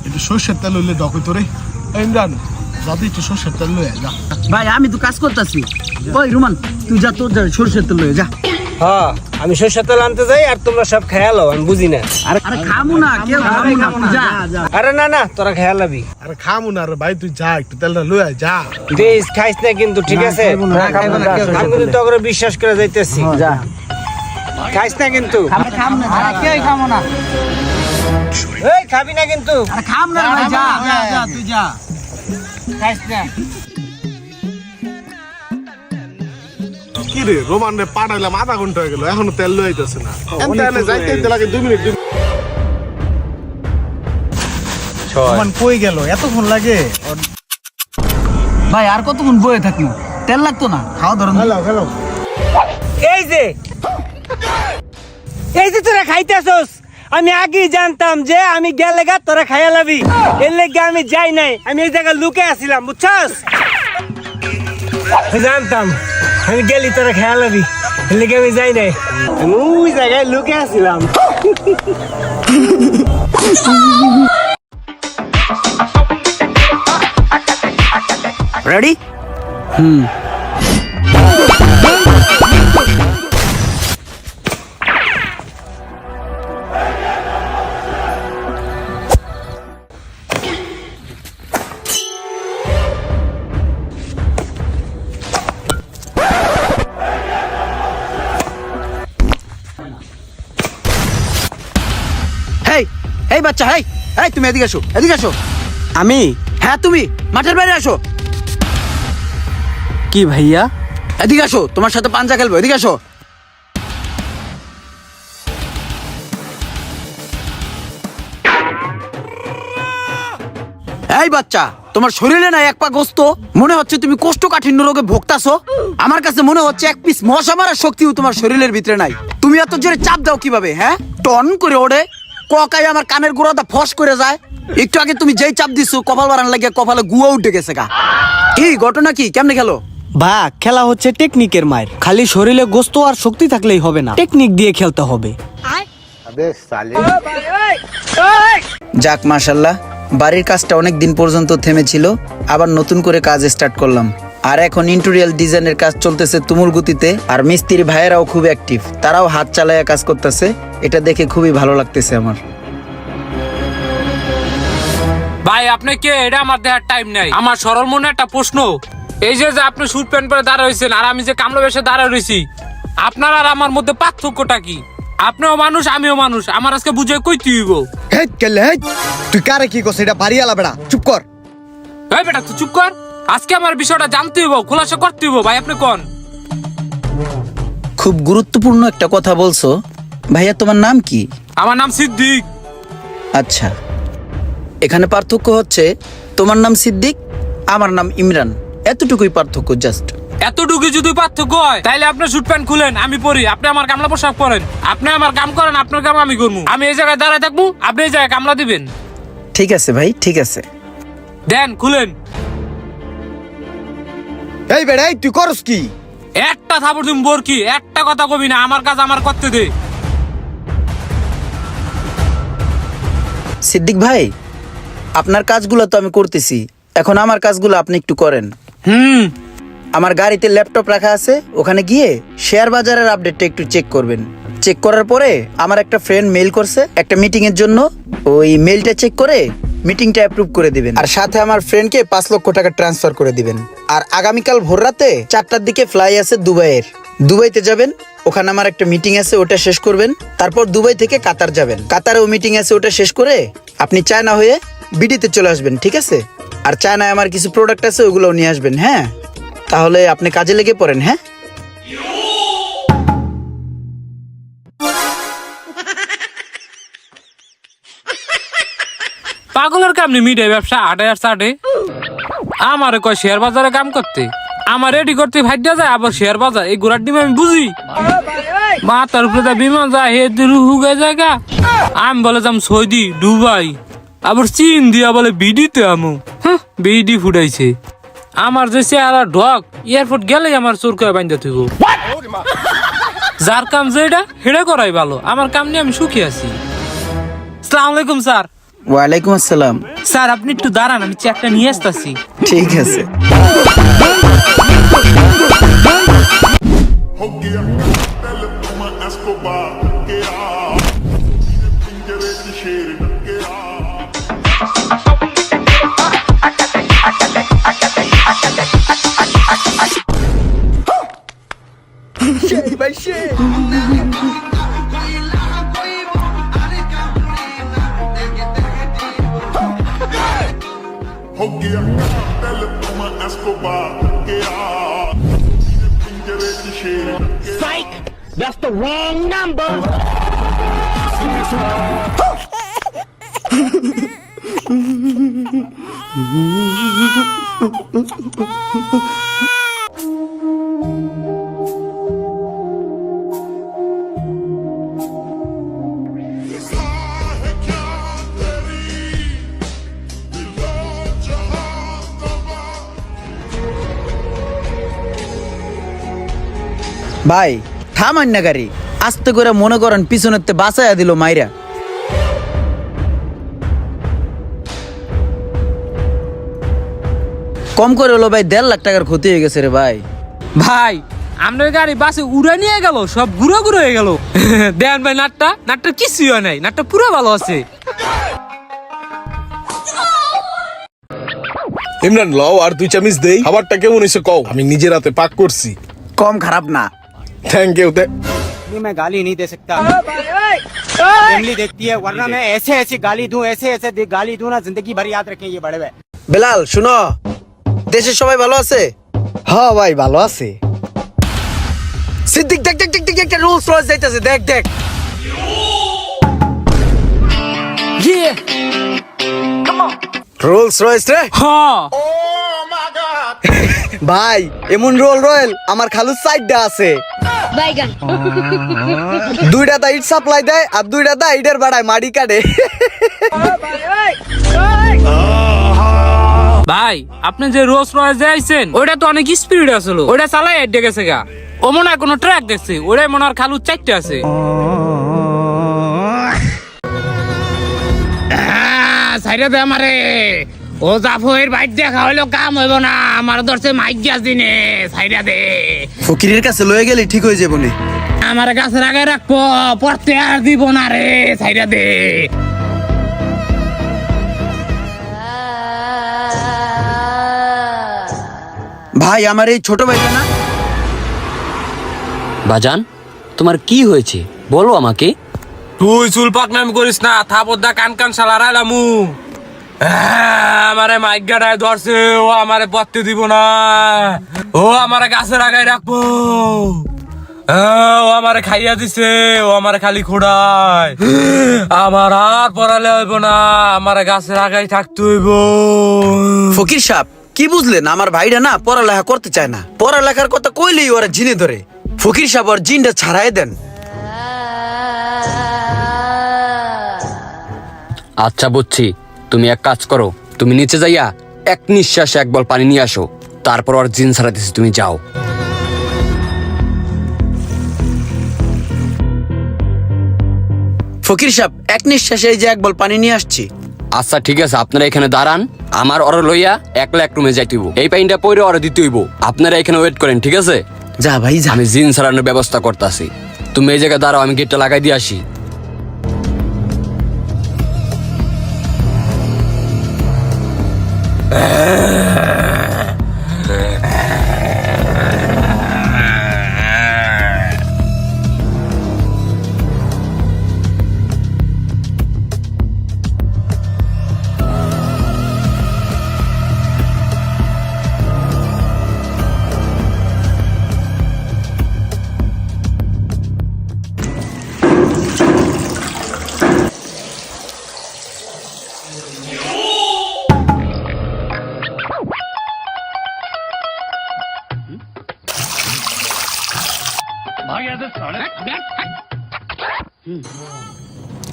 একটু সর্ষের তেল হইলে ডক হইতো রে। ইমরান যাতে একটু সর্ষের তেল লয়ে যা। ভাই আমি তো কাজ করতেছি। ওই রুমান তুই যা, তোর সরষের তেল লয়ে যা। হ্যাঁ আমি সরষের তেল আনতে যাই আর তোমরা সব খেয়াল আমি বুঝি না। আরে খামু না, কেউ খামু না, তুই যা। আরে না না তোরা খেয়াল হবি। আরে খামু না রে ভাই, তুই যা একটু তেলটা লয়ে যা। প্লিজ খাইস না কিন্তু, ঠিক আছে? আমি কিন্তু তোকে বিশ্বাস করে যাইতেছি। যা খাইস না কিন্তু। খাম না, কেউ খামু না। এই খাবি না কিন্তু। আরে খাম না ভাই, যা যা তুই যা। খাইস না। কি রে রোমান রে পাঠাইলাম, আধা ঘন্টা হয়ে গেল এখনো তেল লয়ে আইতাছে না। এনতে যাইতে লাগে 2 মিনিট। রোমান কই গেল, এতক্ষণ লাগে? ভাই আর কতক্ষণ বয়ে থাকি? তেল লাগতো না, খাওয়া ধরুন। হ্যালো এই যে তোরা খাইতেছস, আমি আগেই জানতাম যে আমি গেলে গা তোরা খাইয়া লাবি। এর লেগে আমি যাই নাই, আমি এই জায়গায় লুকে আসছিলাম, বুঝছস? জানতাম আমি গেলি তোরা খাইয়া লাবি, এর লেগে আমি যাই নাই, আমি ওই জায়গায় লুকে আসছিলাম। রেডি? হেই এই বাচ্চা, হেই এই তুমি এদিকে আসো, এদিকে আসো। আমি? হ্যাঁ তুমি মাঠের বাইরে আসো। কি ভাইয়া? এদিকে আসো, তোমার সাথে পাঞ্জা খেলবো, এদিকে আসো। এই বাচ্চা, তোমার শরীরে না এক পা গোস্ত, মনে হচ্ছে তুমি কোষ্ঠকাঠিন্য রোগে ভুগতাছো। আমার কাছে মনে হচ্ছে এক পিস মশা মারার শক্তিও তোমার শরীরের ভিতরে নাই। তুমি এত জোরে চাপ দাও কিভাবে? হ্যাঁ, টন করে ওড়ে, ককাই আমার কানের গোড়াটা ফস করে যায়। একটু আগে তুমি যেই চাপ দিছো, কপাল বাড়ান লাগে কপালে গুয়া উঠে গেছে গা। কি ঘটনা, কি কেমনে খেলো? বা খেলা হচ্ছে টেকনিকের মায়ের। খালি শরীরে গোস্ত আর শক্তি থাকলেই হবে না, টেকনিক দিয়ে খেলতে হবে। যাক মাশাল্লাহ, বাড়ির কাজটা অনেক দিন পর্যন্ত থেমেছিল, আবার নতুন করে কাজ স্টার্ট করলাম। আর এখন ইন্টেরিয়র ডিজাইনের কাজ চলতেছে তুমুল গতিতে। আর মিস্ত্রি ভাইয়েরাও খুব অ্যাক্টিভ, তারাও হাত চালায়া কাজ করতেছে। এটা দেখে খুবই ভালো লাগতেছে আমার। ভাই আপনি কে? এটা আমার দেখার টাইম নাই। আমার সরল মনে একটা প্রশ্ন, এই যে আপনি স্যুট প্যান্ট পরে দাঁড়া রয়েছেন আর আমি যে কামলা বেশে দাঁড়া রয়েছি, আপনার আর আমার মধ্যে পার্থক্যটা কি? আপনিও মানুষ আমিও মানুষ, আমার আজকে বুঝে কই তুইব। হেই কেলে, হেই তুই কারে কি কস? এটা বাড়িয়ালা বেড়া, চুপ কর। এই বেটা তুই চুপ কর, আজকে আমার বিষয়টা জানতে হইব, খোলাসা করতে হইব। ভাই আপনি কোন? খুব গুরুত্বপূর্ণ একটা কথা বলছো। ভাইয়া তোমার নাম কি? আমার নাম সিদ্দিক। আচ্ছা, এখানে পার্থক্য হচ্ছে তোমার নাম সিদ্দিক, আমার নাম ইমরান, এতটুকুই পার্থক্য জাস্ট। এতটুকু যদি পার্থক্য হয় তাহলে আপনি স্যুট প্যান্ট খুলেন, আমি পরি, আপনি আমার কামলা পোশাক পরেন। আপনি আমার কাম করেন, আপনার কাম আমি করবো। আমি এই জায়গায় দাঁড়ায় থাকবো, আপনি এই জায়গায় কামলা দিবেন। ঠিক আছে ভাই, ঠিক আছে। দেন খুলেন। এই বেড়া, এই তুই করস কি? একটা থাপড় তুমি বোর কি, একটা কথা কবি না, আমার কাজ আমার করতে দে। সিদ্দিক ভাই, আপনার কাজগুলো তো আমি করতেছি, এখন আমার কাজগুলো আপনি একটু করেন। আমার গাড়িতে ল্যাপটপ রাখা আছে, ওখানে গিয়ে শেয়ার বাজারের আপডেটটা একটু চেক করবেন। চেক করার পরে আমার একটা ফ্রেন্ড মেইল করছে একটা মিটিং এর জন্য, ওই মেইলটা চেক করে মিটিংটা অ্যাপ্রুভ করে দিবেন। আর সাথে আমার ফ্রেন্ডকে 5 লক্ষ টাকা ট্রান্সফার করে দিবেন। আর আগামীকাল ভোর রাতে 4টার দিকে ফ্লাই আছে দুবাইয়ের। দুবাইতে যাবেন, ওখানে আমার একটা মিটিং আছে, ওটা শেষ করবেন। তারপর দুবাই থেকে কাতার যাবেন, কাতারেও মিটিং আছে, ওটা শেষ করে আপনি চায়না হয়ে বিডিতে চলে আসবেন, ঠিক আছে? আর চায়নায় আমার কিছু প্রোডাক্ট আছে, ওগুলোও নিয়ে আসবেন। হ্যাঁ, তাহলে আপনি কাজে লেগে পড়েন। হ্যাঁ, পাগলের কাম নেই, মিডিয়া ব্যবসা আটে আর সাটে। আমার কয় শেয়ার বাজারে কাম করতে, আমার রেডি করতে ভাইয়া যায়, আবার শেয়ার বাজার এই গোড়ার ডিম আমি বুঝি। মাথার উপরে বিমান যায়, হে দুরু হুগে জায়গা। আমি বলে যাম সৌদি, দুবাই, আবার চীন দিয়া বলে বিডিতে আমু। বিডি ফুটাইছে আমার যে চেহারা ঢক, এয়ারপোর্ট গেলেই আমার চোর করে বাইন্দা থইব। যার কাম যেটা হেডে করাই ভালো, আমার কাম নিয়ে আমি সুখী আছি। আসসালামু আলাইকুম স্যার। ওয়ালাইকুম আসসালাম। স্যার আপনি একটু দাঁড়ান, আমি চেকটা নিয়ে আসতেছি। ঠিক আছে। हो गया दिल तुम एस्कोबार के आ पिंजरे की शेर के आ हो गया दिल तुम एस्कोबार के आ पिंजरे की शेर के आ ভাই থামান না গাড়ি, আস্তে করে মনে করেন পিছনেতে বাঁচাইয়া দিল মাইরা। কম করে হলো ভাই 1.5 লাখ টাকার ক্ষতি হয়ে গেছে রে ভাই। ভাই আপনার গাড়ি বাসে উড়ে নিয়ে গেল, সব ঘুরে ঘুরে হয়ে গেল। দেন ভাই নাটটা কিছুই হয় নাই, নাটটা পুরো ভালো আছে। ইমরান লও আর 2 চামচ দেই। খাবারটা কেমন হইছে কও, আমি নিজের হাতে পাক করছি। কম খারাপ না। Thank you. मैं गाली नहीं दे सकता, फैमिली देखती है, वरना मैं ऐसे ऐसी गाली दूं, ऐसे ऐसे गाली दूं ना, जिंदगी भर याद रखें ये बड़े भाई। বেলাল শুনো, দেশের সবাই ভালো আছে? হ্যাঁ ভাই ভালো আছে। সিদ্দিক দেখ দেখ দেখ দেখ, একটা রুলস রয়েছে যাইতেছে, দেখ দেখ। রোলস রয়েস রে। হ্যাঁ ভাই এমন রোল রয়েল আমার খালুর সাইডটা আছে। বাইগান 2টা দা ইট সাপ্লাই দেয় আর 2টা দা ইটের বাড়ায় মাটি কাটে। ভাই আপনি যে রোজ রয়েস যাইছেন ওটা তো অনেক স্পিড আছিল, ওটা চালাই হেডে গেছে গা। ও মনে হয় কোনো ট্র্যাক দেখছে, ওটাই মনে হয় খালু 4টে আছে। সাইডে দে আমারে, ও জাফর বাইক দেখা হইলো কাম হইব না, আমার দর্শে মাইক গ্যাস দিনে সাইডে দে। ফকিরের কাছে লয়ে গেলি ঠিক হয়ে যাবো নি। আমার গাছের আগে রাখবো, পড়তে আর দিব না রে, সাইডে দে। ভাই আমার এই ছোট ভাইটা না, বাজান তোমার কি হয়েছে বলো আমাকে। তুই চুল পাকনাম করিস না, থাপদা কান কান শালা রাইলামু। আমারে মাইক গাড়ায় ধরছে, ও আমারে পড়তে দিব না, ও আমারে গাছের আগায় রাখবো, ও আমারে খাইয়া দিছে, ও আমারে খালি খোড়ায়। আমার আর পড়ালে হইব না, আমারে গাছের আগায় থাকতে হইব। ফকির সাহেব কি বুঝলেন, আমার ভাইটা না পড়ালেখা করতে চায় না। পড়ালেখার কথা কইলেই ওরা জিনে ধরে। ফকির সাহেব ওর জিনটা ছাড়াই দেন। আচ্ছা বুঝছি, তুমি এক কাজ করো, তুমি নিচে যাইয়া এক নিঃশ্বাসে 1 বল পানি নিয়ে আসো, তারপর ওর জিন ছাড়া দিছি, তুমি যাও। ফকির সাহেব এক নিঃশ্বাসে এই যে 1 বল পানি নিয়ে আসছি। আচ্ছা ঠিক আছে, আপনারা এখানে দাঁড়ান, আমার ওর লইয়া 1 লাখ রুমে যাইতে হইব, এই পানিটা পরে ওর দিতে হইব। আপনারা এখানে ওয়েট করেন, ঠিক আছে? যা ভাই যা। আমি জিন ছাড়ানোর ব্যবস্থা করতেছি, তুমি এই জায়গায় দাঁড়াও, আমি গেটটা লাগাই দিয়ে আসি।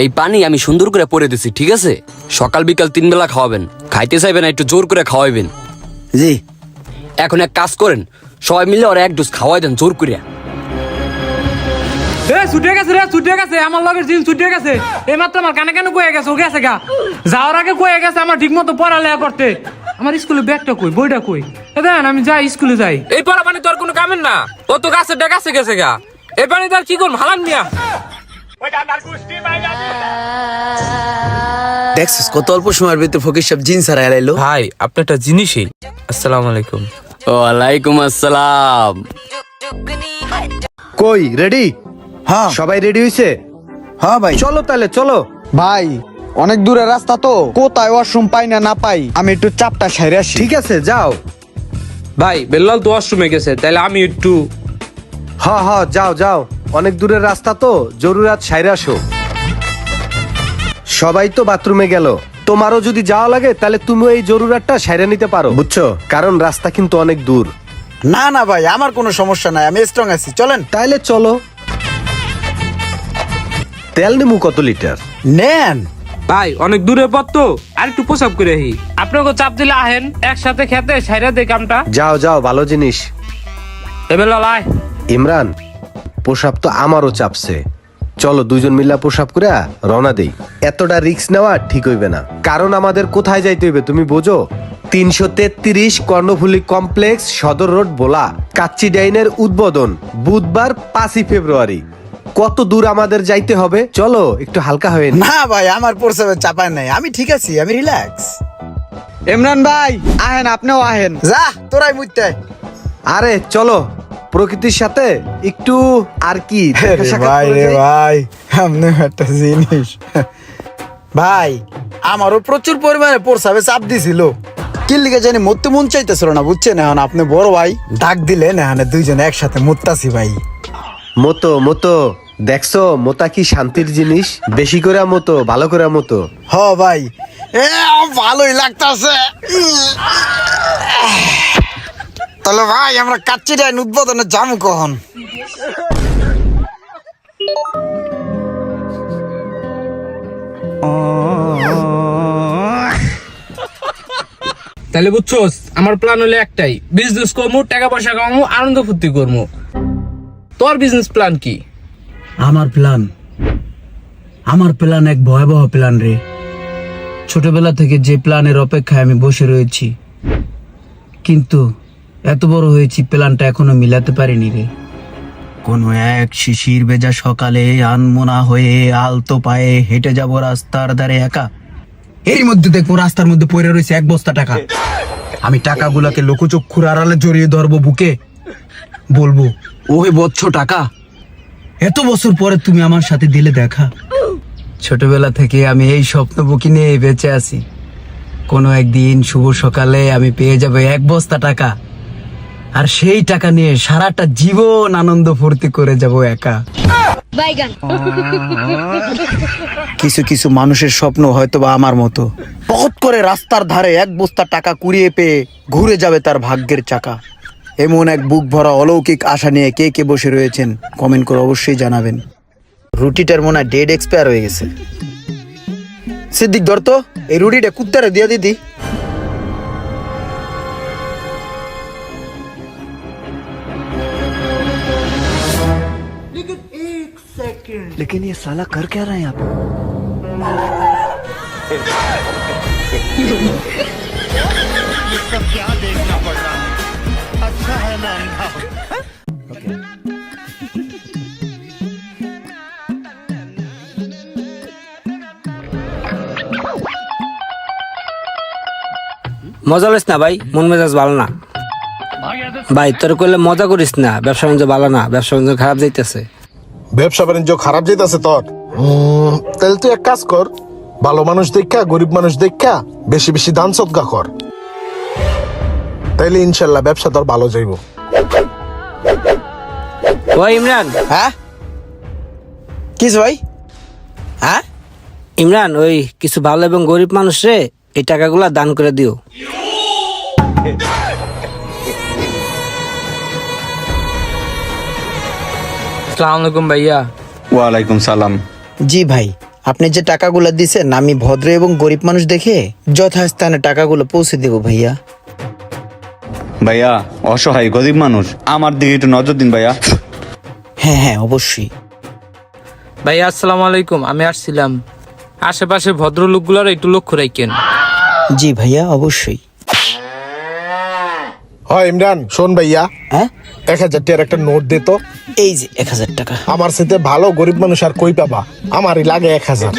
এই পানি আমি সুন্দর করে পরে দিছি, ঠিক আছে? সকাল বিকাল 3 বেলা খাওয়াবেন, খাইতে চাইবেন না একটু জোর করে খাওয়াইবেন। জি। এখন এক কাজ করেন, সবাই মিলে ওরা 1 ডোজ খাওয়াই দেন জোর করে। এ ছুটে গেছে রে, ছুটে গেছে আমার লগের জিন, ছুটে গেছে। এই মাত্র আমার কানে কানে কয়ে গেছে, ও গেছে গা। যাওয়ার আগে কয়ে গেছে আমার ঠিক মতো পড়ালেখা করতে। আমার স্কুলে ব্যাগটা কই, বইটা কই? দেন আমি যাই, স্কুলে যাই। এই পড়া পানি তোর কোনো কামের না, ও তো গাছের কাছে গেছে গা। এই পানি তোর কি করব হালান মিয়া। দেখছিস কত অল্প সময়ের ভিতরে ফকির সাহেব জিন্স আর এলাইলো। ভাই আপনি একটা জিনিসই। আসসালামু আলাইকুম। ওয়ালাইকুম আসসালাম। কই রেডি? হ্যাঁ সবাই রেডি হইছে? হ্যাঁ ভাই। চলো তাহলে চলো। ভাই অনেক দূরের রাস্তা তো, কোথায় ওয়াশরুম পাই না পাই, আমি একটু চাপটা সাইরে আসি। ঠিক আছে যাও। ভাই বেল্লাল তো ওয়াশরুমে গেছে, তাইলে আমি একটু। হ্যাঁ যাও যাও, অনেক দূরের রাস্তা তো, জরুরাত সাইরে আসো। সবাই তো বাথরুমে গেল, তোমারও যদি যাওয়া লাগে তাহলে তুমিও এই জরুরাতটা সাইরে নিতে পারো, বুঝছো? কারণ রাস্তা কিন্তু অনেক দূর। না না ভাই, আমার কোনো সমস্যা নাই, আমি স্ট্রং আছি, চলেন। তাইলে চলো। তেল নিমু কত লিটার? নেন। ভাই অনেক দূরে পথ তো, আর একটু পোশাক করে আহি। আপনাকে চাপ দিলে আহেন, একসাথে খেতে সাইরা দেই কামটা। যাও যাও, ভালো জিনিস। এবার লাই ইমরান, পোশাক তো আমারও চাপছে, চলো দুজন মিল্লা পোশাক করে রওনা দেই। এতটা রিস্ক নেওয়া ঠিক হইবে না, কারণ আমাদের কোথায় যাইতে হইবে তুমি বোঝো? 333 কর্ণফুলী কমপ্লেক্স, সদর রোড, ভোলা। কাচ্চি ডাইনের উদ্বোধন বুধবার 5ই ফেব্রুয়ারি। কত দূর আমাদের যাইতে হবে? চলো একটু হালকা হয়ে নি। না ভাই, আমার প্রসাবের চাপায় নাই, আমি ঠিক আছি, আমি রিল্যাক্স। ইমরান ভাই আহেন, আপনিও আহেন। যা তোরাই মুইতে। আরে চলো, প্রকৃতির সাথে একটু আর কি ভাই রে ভাই, আপনি একটা জিনিস। ভাই আমারও প্রচুর পরিমাণে প্রসাবে চাপ দিছিল, কি লিখে জানি মরতে মন চাইতেছিল না, বুঝছেন? এখন আপনি বড় ভাই ডাক দিলেন, এখন দুইজন একসাথে মুত্তাছি ভাই। মতো মতো দেখছো, মোতা কি শান্তির জিনিস, বেশি করে মতো, ভালো করে মতো। হ ভাই, ভালোই লাগতাছে। তাহলে ভাই আমরা কাচ্চি ডাইন উদ্বোধনে যাবো কখন? তাহলে বুঝছোস, আমার প্ল্যান হলো একটাই, বিজনেস করবো, টাকা পয়সা কামাবো, আনন্দ ফুর্তি করবো। তোর বিজনেস প্ল্যান কি? আমার প্ল্যান এক ভয়াবহ প্ল্যান রে। ছোটবেলা থেকে যে প্ল্যানের অপেক্ষায় আমি বসে রয়েছি, কিন্তু এত বড় হয়েছি প্ল্যানটা এখনো মিলাতে পারিনি রে। কোনো এক শিশির ভেজা সকালে আনমনা হয়ে আলতো পায়ে হেঁটে যাব রাস্তার ধারে একা, এর মধ্যে দেখবো রাস্তার মধ্যে পড়ে রয়েছে 1 বস্তা টাকা। আমি টাকাগুলাকে লোকচক্ষুর আড়ালে জড়িয়ে ধরবো বুকে, বলবো, ওই বচ্চ টাকা, এত বছর পরে তুমি আমার সাথে দিলে দেখা। ছোটবেলা থেকে আমি এই স্বপ্ন বুকি নিয়ে বেঁচে আছি, কোনো একদিন শুভ সকালে আমি পেয়ে যাব 1 বস্তা টাকা, আর সেই টাকা নিয়ে সারাটা জীবন আনন্দ ফুর্তি করে যাব একা। কিছু কিছু মানুষের স্বপ্ন হয়তো বা আমার মতো, পথ করে রাস্তার ধারে 1 বস্তা টাকা কুড়িয়ে পেয়ে ঘুরে যাবে তার ভাগ্যের চাকা। এমন এক বুক ভরা অলৌকিক আশা নিয়ে কে কে বসে রয়েছেন কমেন্ট করে অবশ্যই জানাবেন। রুটিটার মনে হয় ডেড এক্সপায়ার হয়ে গেছে। সিদ্দিক ধর তো, এই রুটিটা কুত্তারে দিয়ে দিদি। लेकिन ये साला कर क्या रहा है यहाँ पे? क्या देखना पड़ रहा है, अच्छा है मैं अंधा हूं। মজা লিস না ভাই, মন মেজাজ ভালো না ভাই। তোর কইলে মজা করিস না, ব্যবসা বাণিজ্য ভালো না, ব্যবসা বাণিজ্য খারাপ যাইতেছে। ব্যবসা বাণিজ্য খারাপ যেতেছে তোর? তাহলে তুই এক কাজ কর, ভালো মানুষ দেখা, গরিব মানুষ দেখা বেশি বেশি দান সদকা কর, তাইলে ইনশাল্লাহ ব্যবসা তোর ভালো যাইব। ওই ইমরান। হ্যাঁ কিছু ভাই? হ্যাঁ ইমরান, ওই কিছু ভালো এবং গরিব মানুষরে এই টাকাগুলা দান করে দিও। আসসালামু আলাইকুম ভাইয়া। ওয়ালাইকুম সালাম। জি ভাই, আপনি যে টাকাগুলো দিছেন আমি ভদ্র এবং গরিব মানুষ দেখে যথাস্থানে টাকাগুলো পৌঁছে দেব ভাইয়া। ভাইয়া অসহায় গরিব মানুষ, আমার দিকে একটু নজর দিন ভাইয়া। হ্যাঁ হ্যাঁ অবশ্যই। ভাই আসসালামু আলাইকুম, আমি আসছিলাম। আশেপাশে ভদ্রলোকগুলোর একটু লক্ষ্য রাখেন। জি ভাইয়া, অবশ্যই। হয় ইমরান, শোন ভাইয়া, হ্যাঁ, 1000 টাকার একটা নোট দে তো। এই যে 1000 টাকা। আমার সাথে ভালো গরিব মানুষ আর কই পাবা, আমারই লাগে 1000।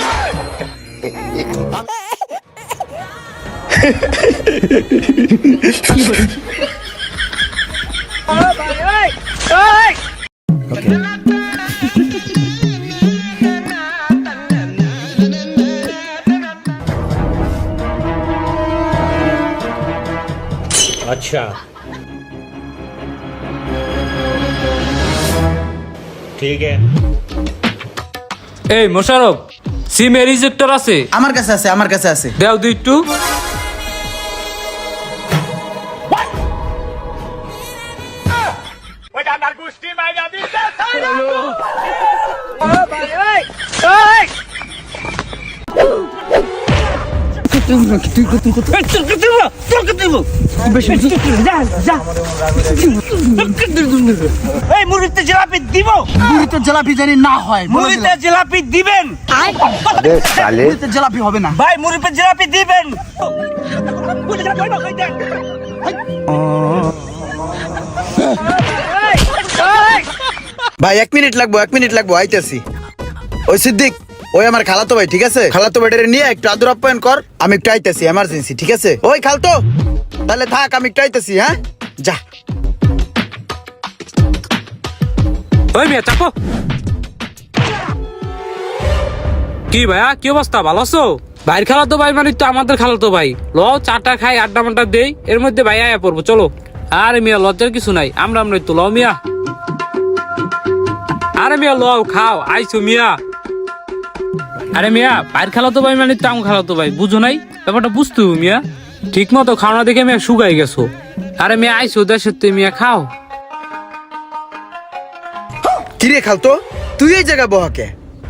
अच्छा ठीक है। এই মোশারফ, সিমে রিজেক্টর আছে? আমার কাছে আছে, আমার কাছে আছে। দেও দুই একটু। এই মুড়িতে জিলাপি দিব, মুড়িতে জিলাপি জানি না হয়, মুড়িতে জিলাপি দিবেন। মুড়িতে জিলাপি হবে না। ভাই মুড়িতে জিলাপি দিবেন। ভাই 1 মিনিট লাগবো, 1 মিনিট লাগবো, আইতেছি। ওই সিদ্দিক, ওই আমার খালাতো ভাই, ঠিক আছে? খালাতো ভাইটারে নিয়ে একটু আদর আপ্যায়ন কর, আমি একটু আইতেছি, এমার্জেন্সি, ঠিক আছে? ওই খালতো, তাহলে থাক, আমি একটু আইতেছি। হ্যাঁ, যা। ওই মেয়ে চাপো। কি ভাইয়া, কি অবস্থা, ভালো আছো? ভাইয়ের খালাতো ভাই মানে তো আমাদের খালাতো ভাই। ল চাটা খাই, আড্ডা মাড্ডা দেই, এর মধ্যে ভাই আয়া পড়বো, চলো। আরে মিয়া, লজ্জার কিছু নাই, আমরা তো লও মিয়া। আরে মিয়া লও, খাও, আইসো মিয়া। আরে মিয়া, ভাইয়ের খালাতো ভাই মানে তো আমার খালাতো ভাই, বুঝো নাই ব্যাপারটা? বুঝতে হবে মিয়া, ঠিক মতো খাওয়া দেখে মিয়া শুকাই গেছো। আরে মিয়া আইসো দেশের তো মিয়া, খাও। কিরে খালতো, তুই এই জায়গা বহাকে?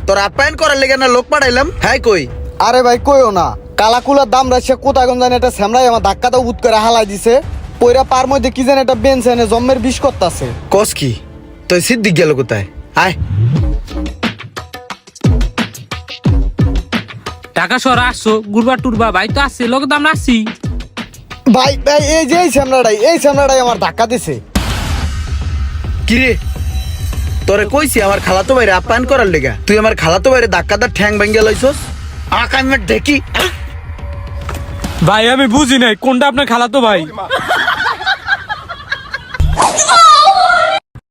তোর আপ্যায়ন করার লেগে না লোক পাঠাইলাম। হ্যাঁ কই? আরে ভাই কইও না, কালাকুলার দাম রাখছে কোথায় কোন জানি একটা স্যামরাই আমার ধাক্কাটা উৎ করে হালাই দিছে। পয়রা পার মধ্যে কি জানি একটা বেঞ্চ এনে জম্মের বিষ করতেছে। কস কি? তুই সিদ্দিক গেল কোথায়? আয়। টাকা সর আসছো, গুরবা টুরবা, ভাই তো আসছে, লোক তো আমরা আসছি। ভাই ভাই এই যে এই স্যামরাটাই আমার ধাক্কা দিছে। কিরে, তোরে কইছি আমার খালাতো ভাইরে আপ্যায়ন করার লেগা, তুই আমার খালাতো ভাইরে ধাক্কাদার ঠ্যাং ভেঙে লইছস। আকামের দেখি। ভাই আমি বুঝি নাই কোনটা আপনার খালাতো ভাই।